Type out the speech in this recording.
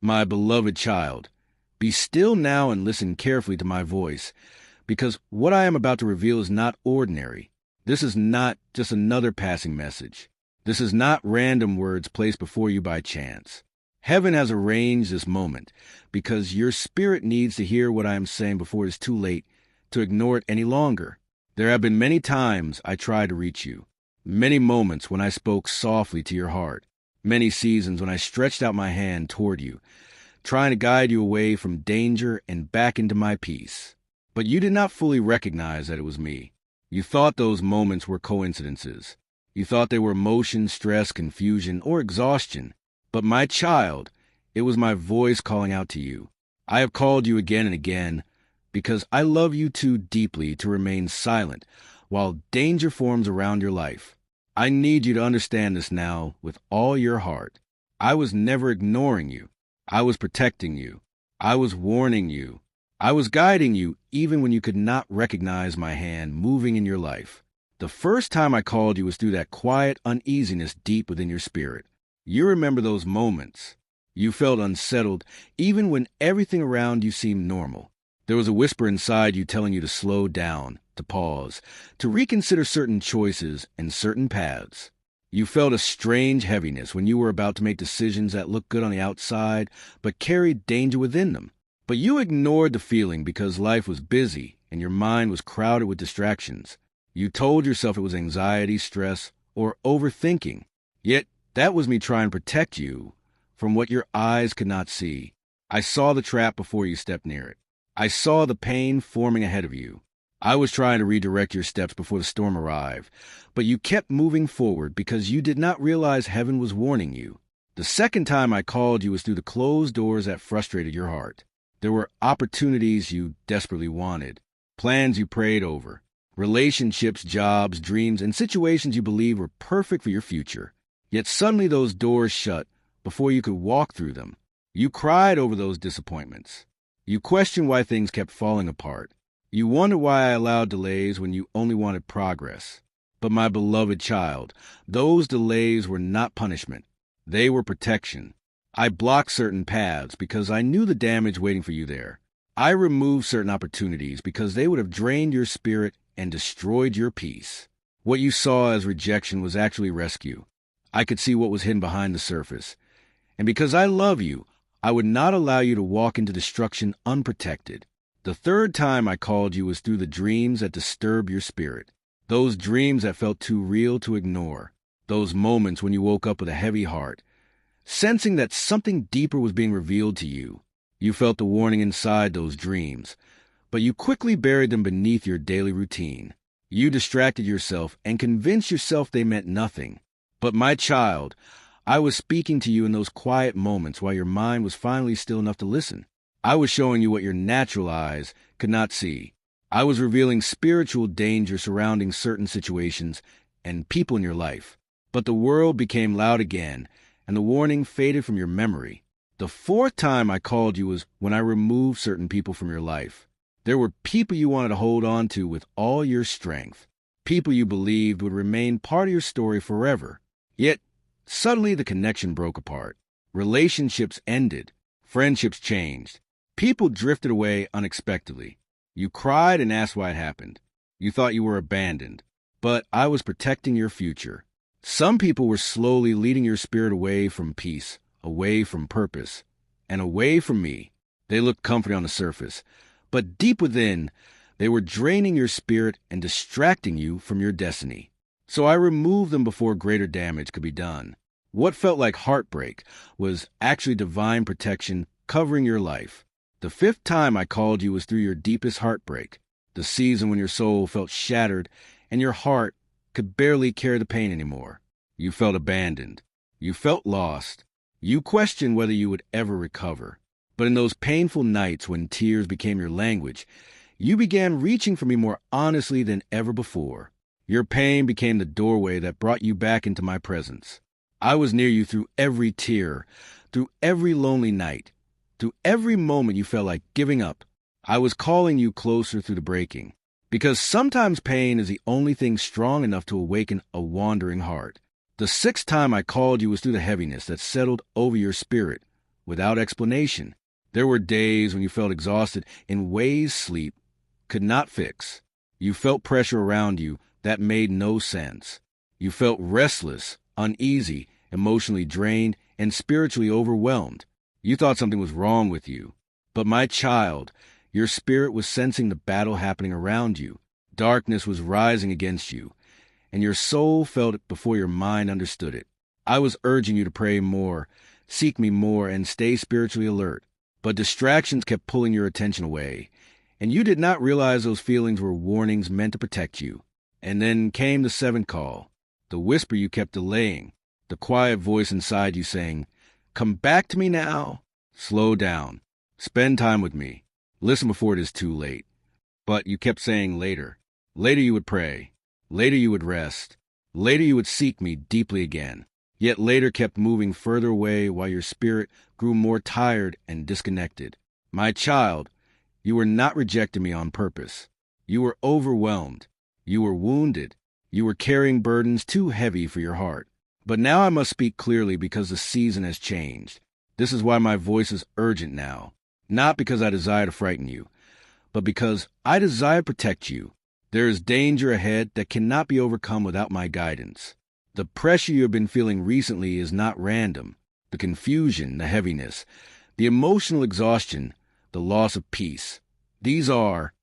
My beloved child, be still now and listen carefully to my voice, because what I am about to reveal is not ordinary. This is not just another passing message. This is not random words placed before you by chance. Heaven has arranged this moment because your spirit needs to hear what I am saying before it is too late to ignore it any longer. There have been many times I tried to reach you, many moments when I spoke softly to your heart, many seasons when I stretched out my hand toward you, trying to guide you away from danger and back into my peace. But you did not fully recognize that it was me. You thought those moments were coincidences. You thought they were emotion, stress, confusion, or exhaustion. But my child, it was my voice calling out to you. I have called you again and again because I love you too deeply to remain silent while danger forms around your life. I need you to understand this now with all your heart. I was never ignoring you. I was protecting you. I was warning you. I was guiding you even when you could not recognize my hand moving in your life. The first time I called you was through that quiet uneasiness deep within your spirit. You remember those moments. You felt unsettled even when everything around you seemed normal. There was a whisper inside you telling you to slow down, to pause, to reconsider certain choices and certain paths. You felt a strange heaviness when you were about to make decisions that looked good on the outside but carried danger within them. But you ignored the feeling because life was busy and your mind was crowded with distractions. You told yourself it was anxiety, stress, or overthinking. Yet that was me trying to protect you from what your eyes could not see. I saw the trap before you stepped near it. I saw the pain forming ahead of you. I was trying to redirect your steps before the storm arrived, but you kept moving forward because you did not realize heaven was warning you. The second time I called you was through the closed doors that frustrated your heart. There were opportunities you desperately wanted, plans you prayed over, relationships, jobs, dreams, and situations you believed were perfect for your future. Yet suddenly those doors shut before you could walk through them. You cried over those disappointments. You questioned why things kept falling apart. You wondered why I allowed delays when you only wanted progress. But my beloved child, those delays were not punishment. They were protection. I blocked certain paths because I knew the damage waiting for you there. I removed certain opportunities because they would have drained your spirit and destroyed your peace. What you saw as rejection was actually rescue. I could see what was hidden behind the surface. And because I love you, I would not allow you to walk into destruction unprotected. The third time I called you was through the dreams that disturbed your spirit. Those dreams that felt too real to ignore. Those moments when you woke up with a heavy heart, sensing that something deeper was being revealed to you. You felt the warning inside those dreams, but you quickly buried them beneath your daily routine. You distracted yourself and convinced yourself they meant nothing. But my child, I was speaking to you in those quiet moments while your mind was finally still enough to listen. I was showing you what your natural eyes could not see. I was revealing spiritual danger surrounding certain situations and people in your life. But the world became loud again, and the warning faded from your memory. The fourth time I called you was when I removed certain people from your life. There were people you wanted to hold on to with all your strength, people you believed would remain part of your story forever. Yet, suddenly the connection broke apart. Relationships ended. Friendships changed. People drifted away unexpectedly. You cried and asked why it happened. You thought you were abandoned. But I was protecting your future. Some people were slowly leading your spirit away from peace, away from purpose, and away from me. They looked comforting on the surface, but deep within, they were draining your spirit and distracting you from your destiny. So I removed them before greater damage could be done. What felt like heartbreak was actually divine protection covering your life. The fifth time I called you was through your deepest heartbreak, the season when your soul felt shattered and your heart could barely carry the pain anymore. You felt abandoned. You felt lost. You questioned whether you would ever recover. But in those painful nights when tears became your language, you began reaching for me more honestly than ever before. Your pain became the doorway that brought you back into my presence. I was near you through every tear, through every lonely night, through every moment you felt like giving up. I was calling you closer through the breaking, because sometimes pain is the only thing strong enough to awaken a wandering heart. The sixth time I called you was through the heaviness that settled over your spirit without explanation. There were days when you felt exhausted in ways sleep could not fix. You felt pressure around you that made no sense. You felt restless, uneasy, emotionally drained, and spiritually overwhelmed. You thought something was wrong with you. But my child, your spirit was sensing the battle happening around you. Darkness was rising against you, and your soul felt it before your mind understood it. I was urging you to pray more, seek me more, and stay spiritually alert. But distractions kept pulling your attention away, and you did not realize those feelings were warnings meant to protect you. And then came the seventh call, the whisper you kept delaying, the quiet voice inside you saying, "Come back to me now. Slow down. Spend time with me. Listen before it is too late." But you kept saying later. Later you would pray. Later you would rest. Later you would seek me deeply again. Yet later kept moving further away while your spirit grew more tired and disconnected. My child, you were not rejecting me on purpose. You were overwhelmed. You were wounded. You were carrying burdens too heavy for your heart. But now I must speak clearly because the season has changed. This is why my voice is urgent now. Not because I desire to frighten you, but because I desire to protect you. There is danger ahead that cannot be overcome without my guidance. The pressure you have been feeling recently is not random. The confusion, the heaviness, the emotional exhaustion, the loss of peace. These are